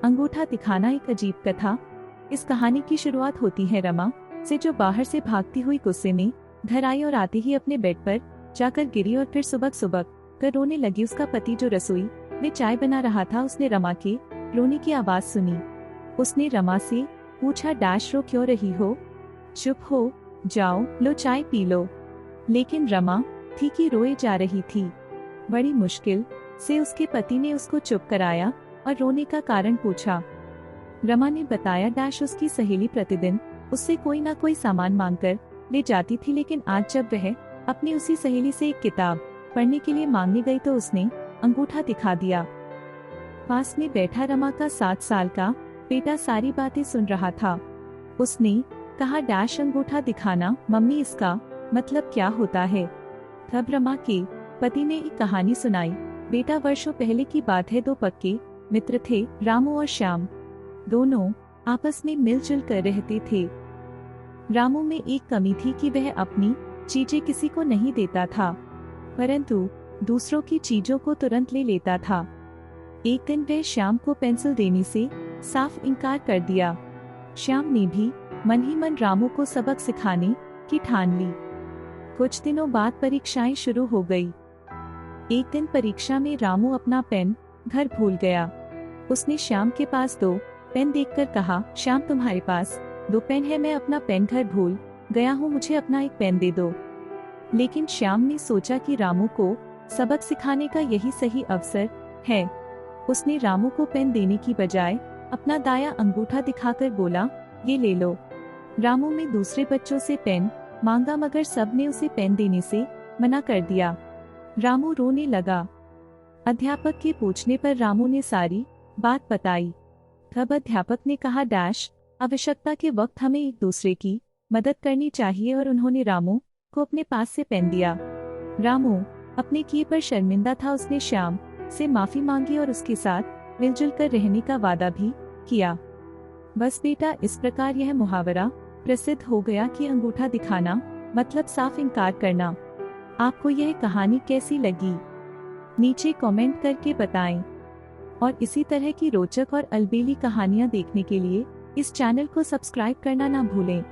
अंगूठा दिखाना एक अजीब कथा। इस कहानी की शुरुआत होती है रमा से, जो बाहर से भागती हुई गुस्से में घर आई और आते ही अपने बेड पर जाकर गिरी और फिर सुबक सुबक कर रोने लगी। उसका पति जो रसोई में चाय बना रहा था, उसने रमा के रोने की आवाज सुनी। उसने रमा से पूछा, डैश रो क्यों रही हो? चुप हो जाओ, लो चाय पी लो। लेकिन रमा थी कि रोए जा रही थी। बड़ी मुश्किल से उसके पति ने उसको चुप कराया और रोने का कारण पूछा। रमा ने बताया, डैश उसकी सहेली प्रतिदिन उससे कोई ना कोई सामान मांगकर ले जाती थी, लेकिन आज जब वह अपनी उसी सहेली से एक किताब पढ़ने के लिए मांगने गई तो उसने अंगूठा दिखा दिया। पास में बैठा रमा का 7 साल का बेटा सारी बातें सुन रहा था। उसने कहा, डैश अंगूठा दिखाना मम्मी, इसका मतलब क्या होता है? तब रमा के पति ने एक कहानी सुनाई। बेटा, वर्षों पहले की बात है, 2 पक्के मित्र थे, रामू और श्याम। दोनों आपस में मिलजुल कर रहते थे। रामू में एक कमी थी कि वह अपनी चीजें किसी को नहीं देता था, परंतु दूसरों की चीजों को तुरंत ले लेता था। एक दिन वह श्याम को पेंसिल देने से साफ इनकार कर दिया। श्याम ने भी मन ही मन रामू को सबक सिखाने की ठान ली। कुछ दिनों बाद परीक्षाएं शुरू हो गई। एक दिन परीक्षा में रामू अपना पेन घर भूल गया। उसने श्याम के पास 2 पेन देखकर कहा, श्याम तुम्हारे पास 2 पेन है, मैं अपना पेन घर भूल गया हूँ, मुझे अपना एक पेन दे दो। लेकिन श्याम ने सोचा कि रामू को सबक सिखाने का यही सही अवसर है। उसने रामू को पेन देने की बजाय अपना दाया अंगूठा दिखाकर बोला, ये ले लो। रामू ने दूसरे बच्चों से पेन मांगा, मगर सब ने उसे पेन देने से मना कर दिया। रामू रोने लगा। अध्यापक के पूछने पर रामू ने सारी बात बताई। तब अध्यापक ने कहा, डैश आवश्यकता के वक्त हमें एक दूसरे की मदद करनी चाहिए, और उन्होंने रामू को अपने पास से पेन दिया। रामू अपने किए पर शर्मिंदा था। उसने श्याम से माफी मांगी और उसके साथ मिलजुल कर रहने का वादा भी किया। बस बेटा, इस प्रकार यह मुहावरा प्रसिद्ध हो गया कि अंगूठा दिखाना मतलब साफ इनकार करना। आपको यह कहानी कैसी लगी? नीचे कमेंट करके बताएं। और इसी तरह की रोचक और अलबेली कहानियां देखने के लिए इस चैनल को सब्सक्राइब करना ना भूलें।